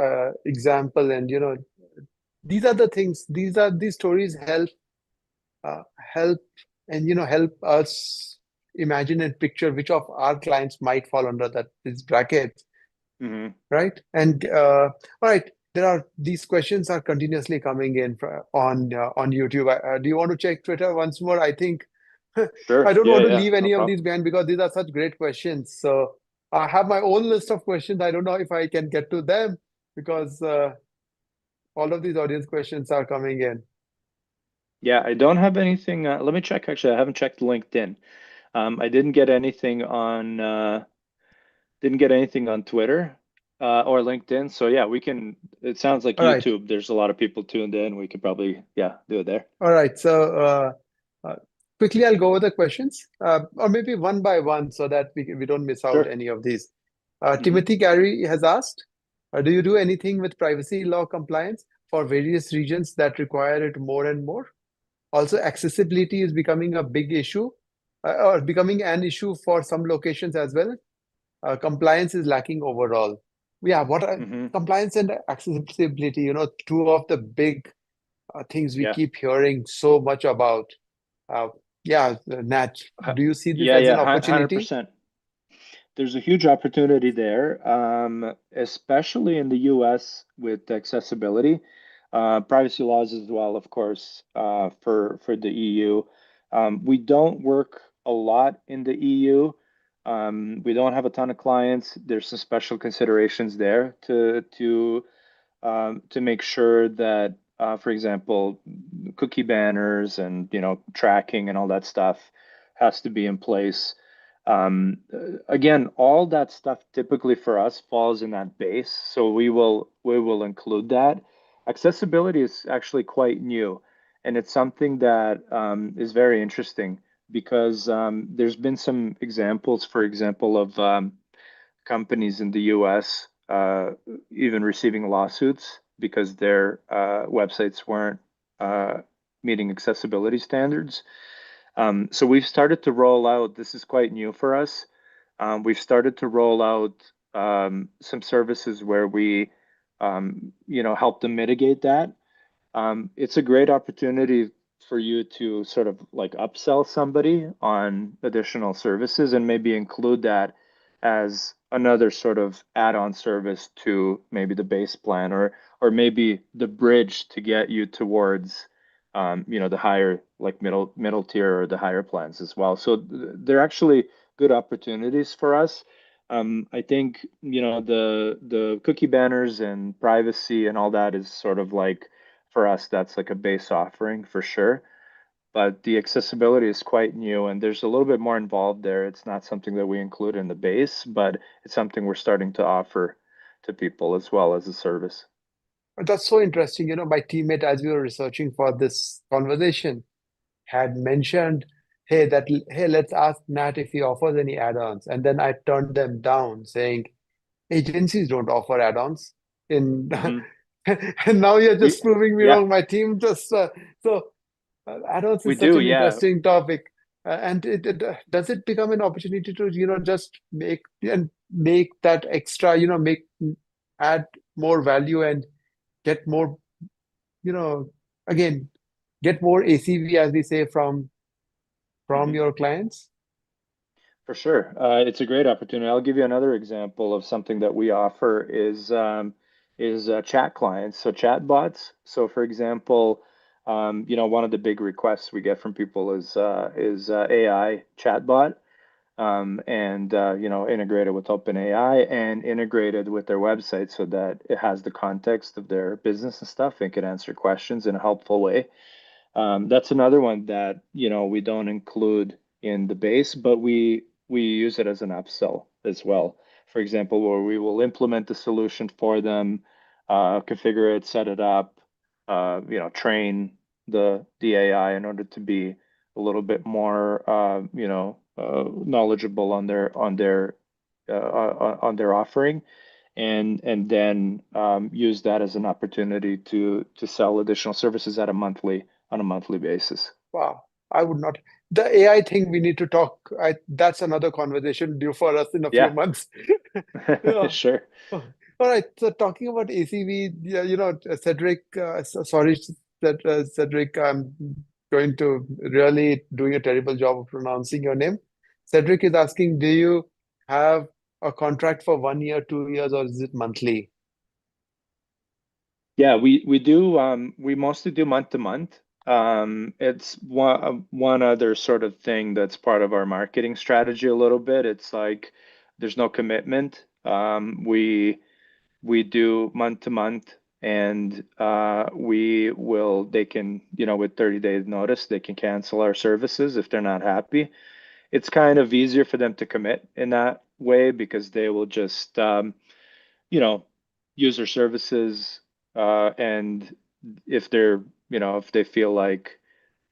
example, and these are the things, these stories help and help us imagine and picture which of our clients might fall under that this bracket, Hmm. right? And all right, there are these questions are continuously coming in on YouTube. Do you want to check Twitter once more? I think I Sure. don't Yeah, want to yeah, leave no any of problem. these behind because these are such great questions. So I have my own list of questions. I don't know if I can get to them because all of these audience questions are coming in. Yeah, I don't have anything. Let me check. Actually, I haven't checked LinkedIn. I didn't get anything on Twitter or LinkedIn. So yeah, we can. It sounds like All right. YouTube. There's a lot of people tuned in. We could probably, yeah, do it there. All right. So uh, quickly, I'll go over the questions, or maybe one by one, so that we don't miss out Sure. any of these. Hmm. Timothy Gary has asked, do you do anything with privacy law compliance for various regions that require it more and more? Also, accessibility is becoming a big issue, or becoming an issue for some locations as well. Compliance is lacking overall. Yeah, what are Hmm. compliance and accessibility? Two of the big things we Yeah. keep hearing so much about. Uh, yeah, Nat, Hu- do you see this Yeah, as yeah, an opportunity? 100%. There's a huge opportunity there, especially in the US with accessibility, privacy laws as well, of course, for the EU. We don't work a lot in the EU. We don't have a ton of clients. There's some special considerations there to make sure that, for example, cookie banners and tracking and all that stuff has to be in place. Again, all that stuff typically for us falls in that base, so we will include that. Accessibility is actually quite new, and it's something that is very interesting because there's been some examples, for example, of companies in the US even receiving lawsuits because their websites weren't uh, meeting accessibility standards. So we've started to roll out, this is quite new for us. We've started to roll out some services where we, help them mitigate that. It's a great opportunity for you to sort of like upsell somebody on additional services and maybe include that as another sort of add-on service to maybe the base plan or maybe the bridge to get you towards the higher like middle tier or the higher plans as well. So they're actually good opportunities for us. I think the cookie banners and privacy and all that is sort of like for us, that's like a base offering for sure. But the accessibility is quite new and there's a little bit more involved there. It's not something that we include in the base, but it's something we're starting to offer to people as well as a service. But that's so interesting. My teammate, as we were researching for this conversation, had mentioned, hey, let's ask Nat if he offers any add-ons. And then I turned them down, saying, agencies don't offer add-ons. In Hmm. and now you're We, just proving me yeah, wrong. My team just so add-ons we is such do. an Yeah, interesting topic. And does it become an opportunity to just make that extra, make add more value and get more, you know again, get more ACV, as we say, from hmm, your clients? for sure. It's a great opportunity. I'll give you another example of something that we offer is chat clients, so chat bots. So, for example, one of the big requests we get from people is AI chatbot. And integrated with OpenAI and integrated with their website so that it has the context of their business and stuff and can answer questions in a helpful way. That's another one that we don't include in the base, but we use it as an upsell as well. For example, where we will implement the solution for them, configure it, set it up, train the AI in order to be a little bit more, knowledgeable on their offering, and then use that as an opportunity to sell additional services at a monthly on a monthly basis. Wow, I would not. The AI thing we need to talk. That's another conversation due for us in a few Yeah, months. Yeah. sure. Oh, all right. So talking about ACV, yeah, Cedric, sorry, Cedric, I'm going to really doing a terrible job of pronouncing your name. Cedric is asking, do you have a contract for 1 year, 2 years, or is it monthly? Yeah, we do we mostly do month to month. It's one other sort of thing that's part of our marketing strategy a little bit. It's like there's no commitment. We do month to month, and they can, with 30 days notice, they can cancel our services if they're not happy. It's kind of easier for them to commit in that way because they will just you know, user services, and if if they feel like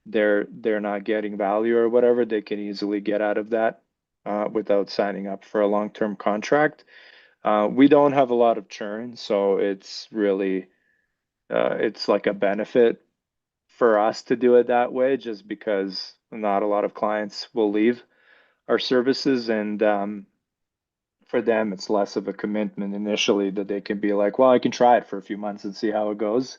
they're not getting value or whatever, they can easily get out of that without signing up for a long-term contract. We don't have a lot of churn, so it's like a benefit for us to do it that way, just because not a lot of clients will leave our services, and for them, it's less of a commitment initially that they can be like, well, I can try it for a few months and see how it goes.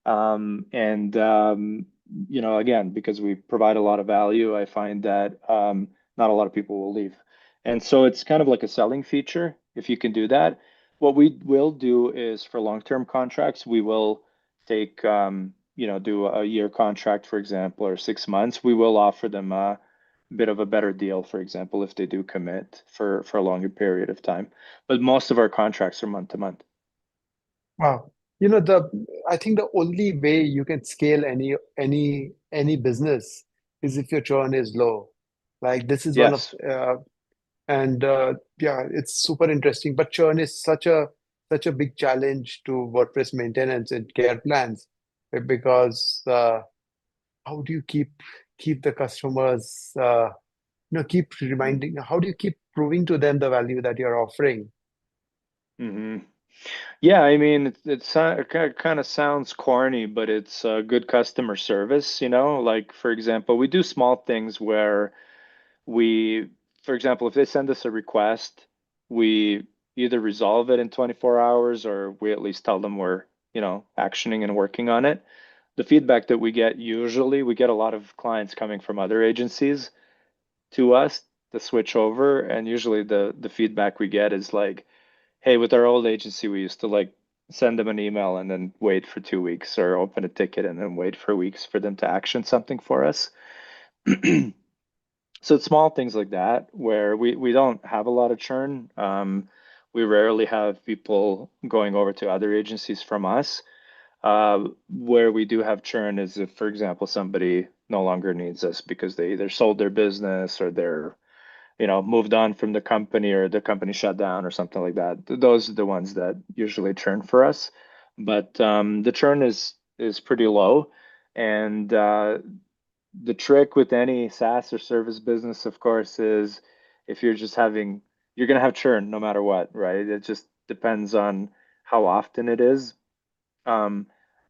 And again, because we provide a lot of value, I find that not a lot of people will leave. And so it's kind of like a selling feature if you can do that. What we will do is for long-term contracts, we will take, do a year contract, for example, or 6 months. We will offer them a bit of a better deal, for example, if they do commit for a longer period of time. But most of our contracts are month to month. Wow. The I think the only way you can scale any business is if your churn is low. Like this is one of Yes. and yeah, it's super interesting. But churn is such a big challenge to WordPress maintenance and care plans because how do you keep the customers keep reminding how do you keep proving to them the value that you're offering? hmm Yeah, I mean, it kind of sounds corny, but it's good customer service, Like, for example, we do small things where we, for example, if they send us a request, we either resolve it in 24 hours or we at least tell them we're, actioning and working on it. The feedback that we get usually, we get a lot of clients coming from other agencies to us to switch over, and usually the feedback we get is like, hey, with our old agency, we used to like send them an email and then wait for 2 weeks, or open a ticket and then wait for weeks for them to action something for us. So it's small things like that where we don't have a lot of churn. We rarely have people going over to other agencies from us. Where we do have churn is if, for example, somebody no longer needs us because they either sold their business or they're moved on from the company or the company shut down or something like that. Those are the ones that usually churn for us. But the churn is pretty low. And the trick with any SaaS or service business, of course, is if you're going to have churn no matter what, right? It just depends on how often it is. Um,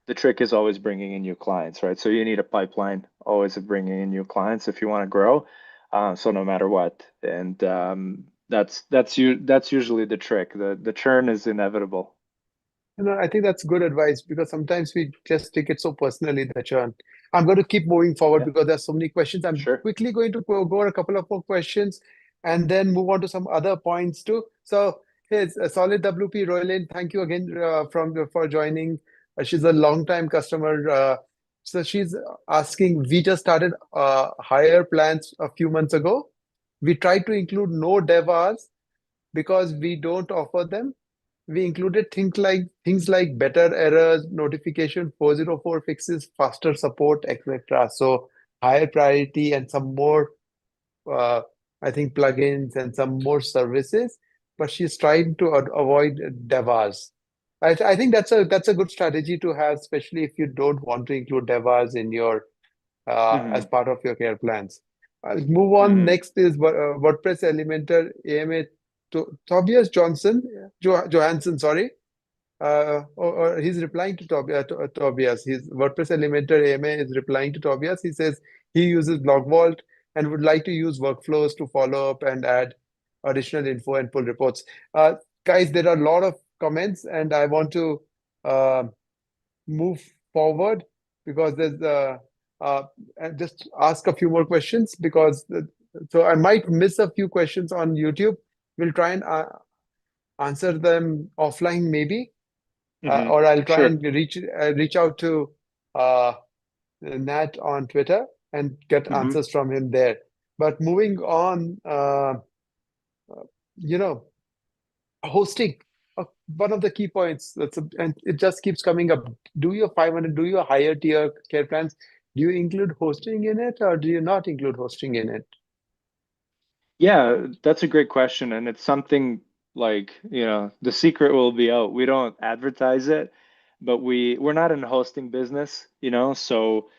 the trick is always bringing in new clients, right? So you need a pipeline always of bringing in new clients if you want to grow. So no matter what, and that's usually the trick. The churn is inevitable. I think that's good advice because sometimes we just take it so personally, the churn. I'm going to keep moving forward Yeah, because there's so many questions. I'm sure. quickly going to go over a couple of more questions and then move on to some other points too. So, here's a solid WP Roylin. Thank you again for joining. She's a long time customer. So she's asking, we just started hire plans a few months ago. We tried to include no dev hours because we don't offer them. We included things like better errors, notification 404 fixes, faster support, etc. So higher priority and some more, uh, I think, plugins and some more services. But she's trying to avoid devas. I think that's a good strategy to have, especially if you don't want to include devas in your as hmm part of your care plans. I'll move on. Hmm. Next is WordPress Elementor AMA Tobias Johansson, sorry. Or he's replying to Tobias. His WordPress Elementor AMA is replying to Tobias. He says he uses BlogVault and would like to use workflows to follow up and add additional info and pull reports. Guys, there are a lot of comments, and I want to uh, move forward because there's and just ask a few more questions because so I might miss a few questions on YouTube. We'll try and answer them offline maybe, Hmm. or I'll try Sure. and reach out to uh, Nat on Twitter and get Hmm. answers from him there. But moving on, you know, hosting, one of the key points and it just keeps coming up. Do your 500, do your higher tier care plans, do you include hosting in it or do you not include hosting in it? Yeah, that's a great question. And it's something like, the secret will be out. We don't advertise it, but we're not in the hosting business, so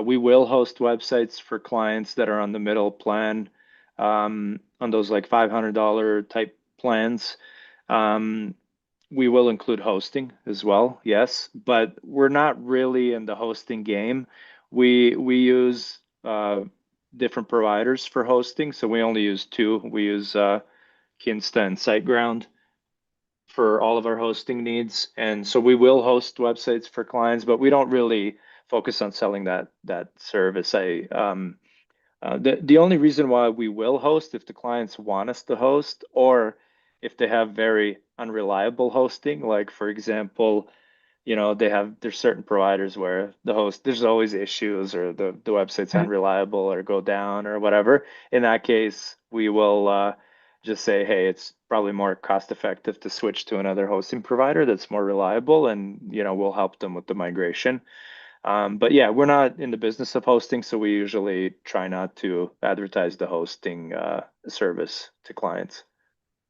we will host websites for clients that are on the middle plan, on those like $500 type plans. Um, we will include hosting as well, yes, but we're not really in the hosting game. We use different providers for hosting, so we only use two. We use Kinsta and SiteGround for all of our hosting needs, and so we will host websites for clients, but we don't really focus on selling that service. The only reason why we will host if the clients want us to host, or if they have very unreliable hosting, like for example, there's certain providers where there's always issues, or the website's Mhm. unreliable or go down or whatever. In that case, we will just say, hey, it's probably more cost effective to switch to another hosting provider that's more reliable, and we'll help them with the migration. But yeah, we're not in the business of hosting, so we usually try not to advertise the hosting service to clients.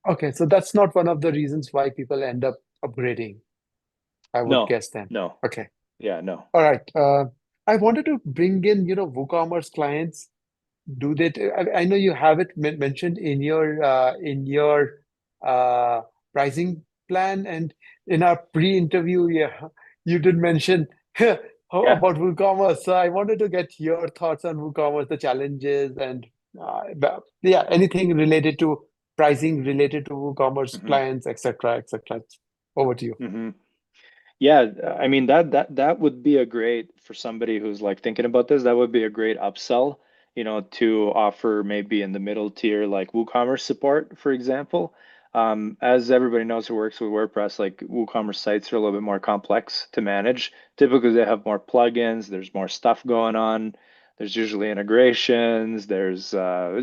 Okay, so that's not one of the reasons why people end up upgrading, I would No, guess then. no, Okay. yeah, no. All right. I wanted to bring in, WooCommerce clients. Do they? I know you have it mentioned in your uh, pricing plan, and in our pre-interview, yeah, you did mention Yeah. about WooCommerce. So I wanted to get your thoughts on WooCommerce, the challenges, and yeah, anything related to pricing, related to WooCommerce Hmm. clients, etc., etc. Over to you. Hmm. Yeah, I mean that would be a great for somebody who's like thinking about this. That would be a great upsell, to offer maybe in the middle tier like WooCommerce support, for example. As everybody knows who works with WordPress, like WooCommerce sites are a little bit more complex to manage. Typically, they have more plugins. There's more stuff going on. There's usually integrations. There's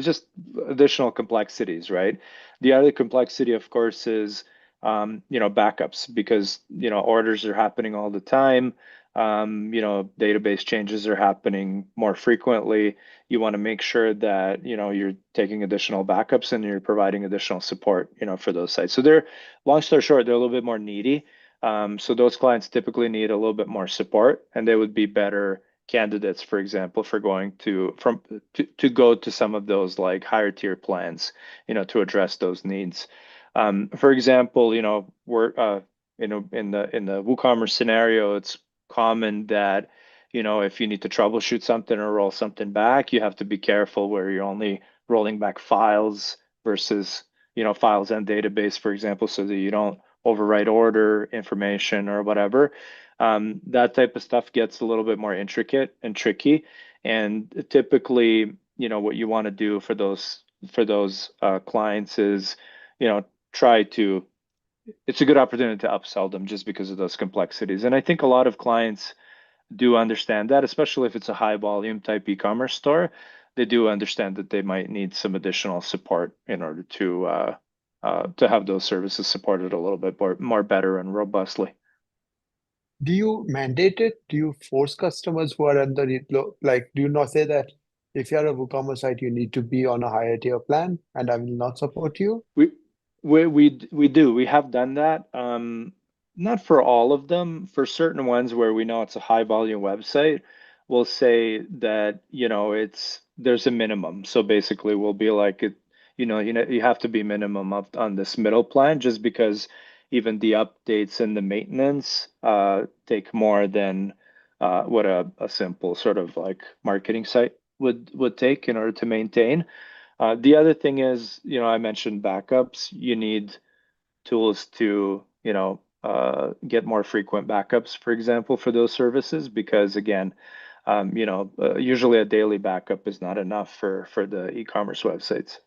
just additional complexities, right? The other complexity, of course, is backups, because, orders are happening all the time. Database changes are happening more frequently. You want to make sure that, you're taking additional backups and you're providing additional support, for those sites. So long story short, they're a little bit more needy. So those clients typically need a little bit more support, and they would be better candidates, for example, for going to go to some of those like higher tier plans, to address those needs. For example, we're in the WooCommerce scenario, it's common that, if you need to troubleshoot something or roll something back, you have to be careful where you're only rolling back files versus, files and database, for example, so that you don't overwrite order information or whatever. That type of stuff gets a little bit more intricate and tricky. And typically, what you want to do for those clients is, you know, try to it's a good opportunity to upsell them just because of those complexities. And I think a lot of clients do understand that, especially if it's a high volume type e-commerce store. They do understand that they might need some additional support in order to have those services supported a little bit more better and robustly. Do you mandate it? Do you force customers who are under it, like, do you not say that if you're a WooCommerce site, you need to be on a higher tier plan and I will not support you? We we do. We have done that. Not for all of them. For certain ones where we know it's a high volume website, we'll say that, there's a minimum. So basically, we'll be like it, you have to be minimum up on this middle plan just because even the updates and the maintenance take more than what a simple sort of like marketing site would take in order to maintain. The other thing is, I mentioned backups. You need tools to, get more frequent backups, for example, for those services, because again, usually a daily backup is not enough for the e-commerce websites.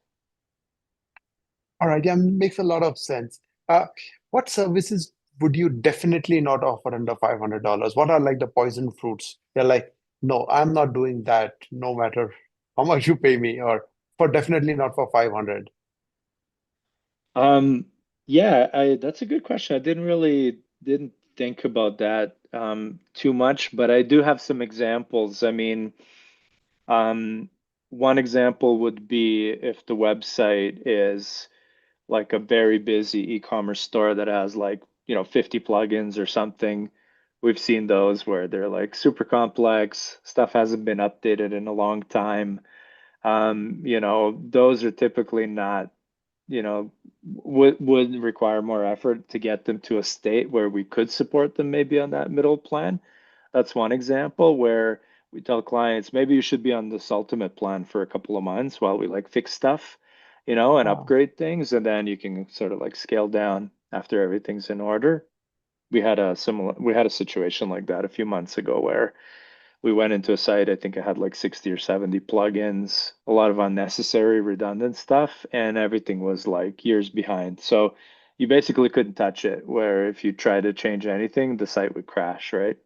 All right, yeah, makes a lot of sense. Uh, what services would you definitely not offer under $500? What are like the poison fruits? They're like, no, I'm not doing that, no matter how much you pay me, or for definitely not for 500. Um, yeah, that's a good question. I didn't think about that too much, but I do have some examples. I mean, um, one example would be if the website is like a very busy e-commerce store that has like, 50 plugins or something. We've seen those where they're like super complex, stuff hasn't been updated in a long time. Those are typically not, would require more effort to get them to a state where we could support them maybe on that middle plan. That's one example where we tell clients maybe you should be on this ultimate plan for a couple of months while we like fix stuff, and Wow. upgrade things, and then you can sort of like scale down after everything's in order. We had a situation like that a few months ago where we went into a site, I think it had like 60 or 70 plugins, a lot of unnecessary redundant stuff, and everything was like years behind. So you basically couldn't touch it, where if you try to change anything, the site would crash, right?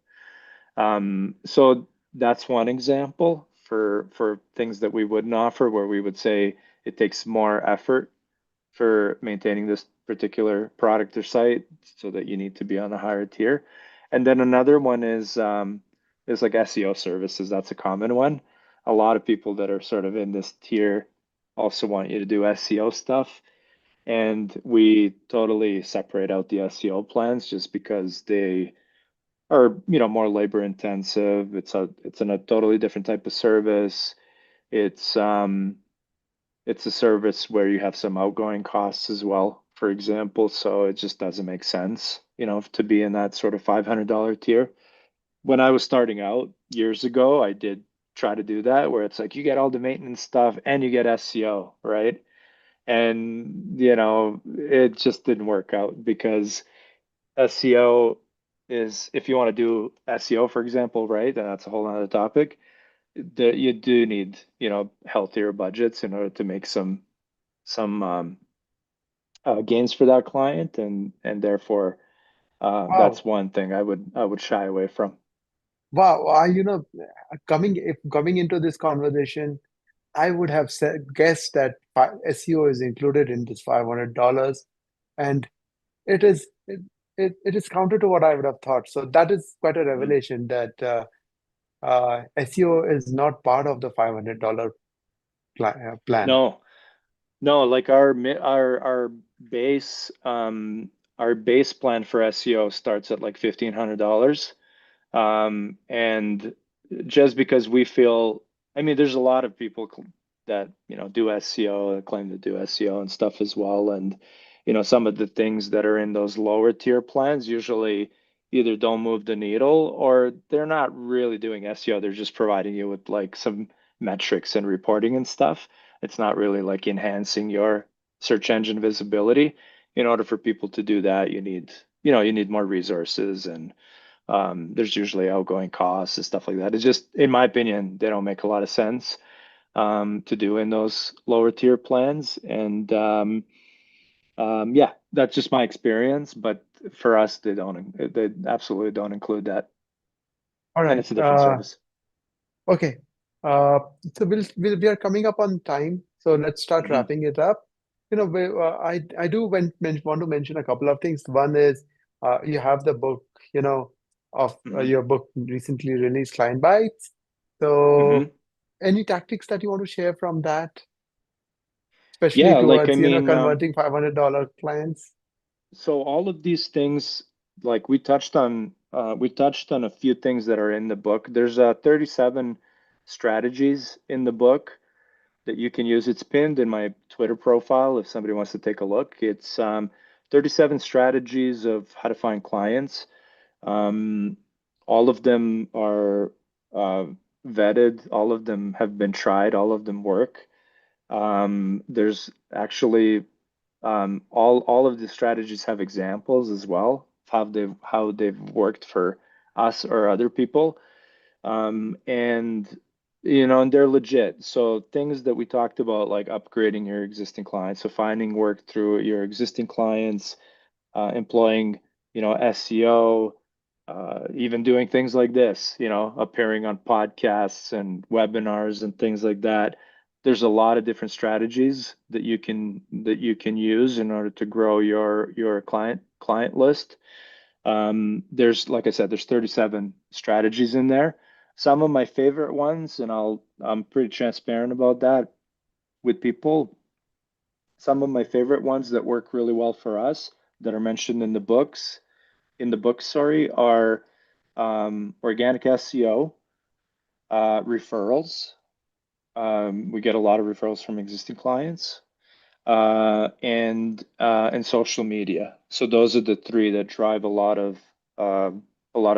So that's one example for things that we wouldn't offer, where we would say it takes more effort for maintaining this particular product or site, so that you need to be on a higher tier. And then another one is like SEO services. That's a common one. A lot of people that are sort of in this tier also want you to do SEO stuff. And we totally separate out the SEO plans just because they are, more labor intensive. It's in a totally different type of service. It's it's a service where you have some outgoing costs as well, for example. So it just doesn't make sense, to be in that sort of $500 tier. When I was starting out years ago, I did try to do that where it's like you get all the maintenance stuff and you get SEO, right? And, it just didn't work out because SEO is, if you want to do SEO, for example, right? Then that's a whole other topic. That you do need, healthier budgets in order to make some gains for that client, and therefore that's Wow. one thing I would shy away from. Wow. If coming into this conversation, I would have guessed that SEO is included in this $500, and it is counter to what I would have thought. So that is quite a Mhm. revelation that SEO is not part of the $500 plan. No, no, like base our base plan for SEO starts at like $1,500. And just because we feel, I mean, there's a lot of people that, do SEO, claim to do SEO and stuff as well. And, some of the things that are in those lower tier plans usually either don't move the needle or they're not really doing SEO. They're just providing you with like some metrics and reporting and stuff. It's not really like enhancing your search engine visibility. In order for people to do that, you need more resources, and there's usually outgoing costs and stuff like that. It's just, in my opinion, they don't make a lot of sense to do in those lower tier plans. And yeah, that's just my experience. But for us, they absolutely don't include that, All and right. it's a different service. Okay. Uh, so we are coming up on time. So let's start Hmm. wrapping it up. I do want to mention a couple of things. One is you have the book, of Hmm. your book recently released, Client Bites. Hmm. So any tactics that you want to share from that, especially Yeah, like I towards, mean, converting $500 clients? so all of these things, like we touched on a few things that are in the book. There's 37 strategies in the book that you can use. It's pinned in my Twitter profile if somebody wants to take a look. It's 37 strategies of how to find clients. Um, all of them are uh, vetted, all of them have been tried, all of them work. There's actually all of the strategies have examples as well of how they've worked for us or other people. And and they're legit. So things that we talked about, like upgrading your existing clients, so finding work through your existing clients, employing, SEO, even doing things like this, appearing on podcasts and webinars and things like that. There's a lot of different strategies that you can use in order to grow your client list. There's, like I said, there's 37 strategies in there. Some of my favorite ones, and I'm pretty transparent about that with people. Some of my favorite ones that work really well for us that are mentioned in the book, sorry, are organic SEO, referrals. We get a lot of referrals from existing clients, and social media. So those are the three that drive a lot of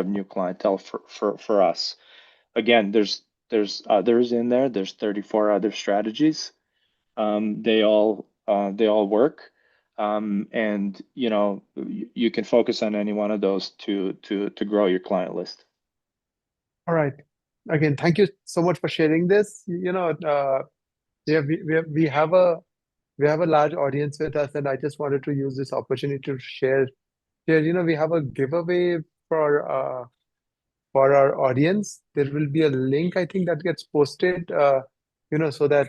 new clientele for us. Again, there's others in there. There's 34 other strategies. They all work. And you can focus on any one of those to grow your client list. All right. Again, thank you so much for sharing this. Yeah, we have a large audience with us, and I just wanted to use this opportunity to share. We have a giveaway for uh, for our audience. There will be a link, I think, that gets posted, so that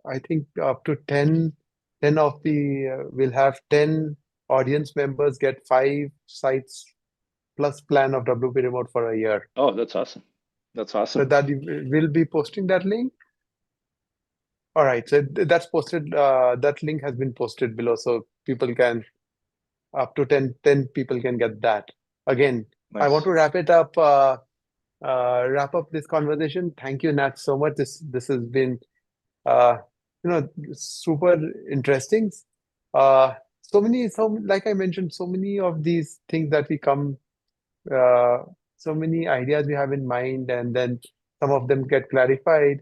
I think up to 10 of we'll have 10 audience members get 5 sites plus plan of WP Remote for a year. Oh, that's awesome. That's So awesome. that we'll be posting that link. All right, so that's posted. That link has been posted below, so people can up to 10 people can get that. Again, I want Nice. to wrap up this conversation. Thank you, Nat, so much. This has been uh, super interesting. Like I mentioned, so many of these things that we come, uh, so many ideas we have in mind, and then some of them get clarified,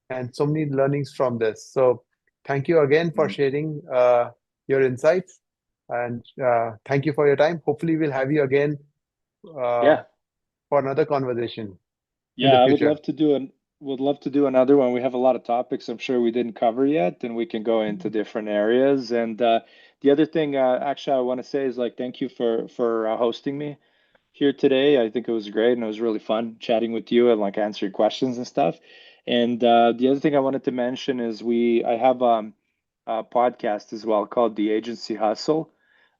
and so many learnings from this. So thank you again for Mhm. sharing your insights, and thank you for your time. Hopefully, we'll have you again uh, Yeah. for another conversation in Yeah, the I would future. love to do another one. We have a lot of topics I'm sure we didn't cover yet, and we can go into different areas. And the other thing, actually, I want to say is like thank you for hosting me here today. I think it was great and it was really fun chatting with you and like answering questions and stuff. And the other thing I wanted to mention is I have a podcast as well called The Agency Hustle.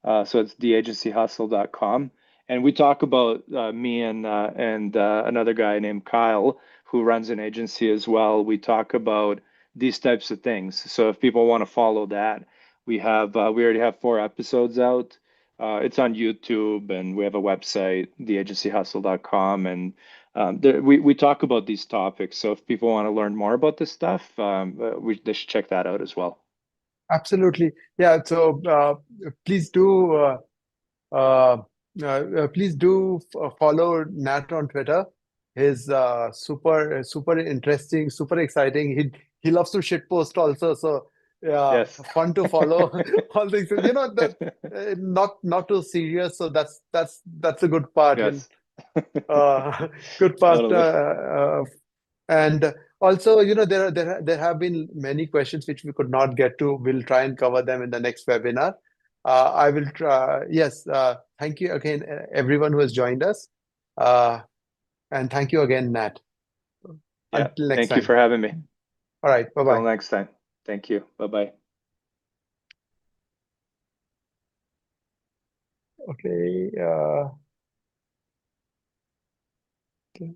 So it's theagencyhustle.com. And we talk about me and another guy named Kyle who runs an agency as well. We talk about these types of things. So if people want to follow that, we already have 4 episodes out. It's on YouTube, and we have a website, theagencyhustle.com, and we talk about these topics. So if people want to learn more about this stuff, they should check that out as well. Absolutely. Yeah. So please do. Uh, please do follow Nat on Twitter. He's super interesting, super exciting. He loves to shitpost also, so Yes. fun to follow. All things, that not too serious. So that's a good part. Yes. Good part. Totally. And also, there have been many questions which we could not get to. We'll try and cover them in the next webinar. I will try. Yes. Thank you again, everyone who has joined us. Uh, and thank you again, Nat. Yeah. Until next Thank you time. for having me. All right. Bye Till bye. next time. Thank you. Bye-bye. Okay. Okay.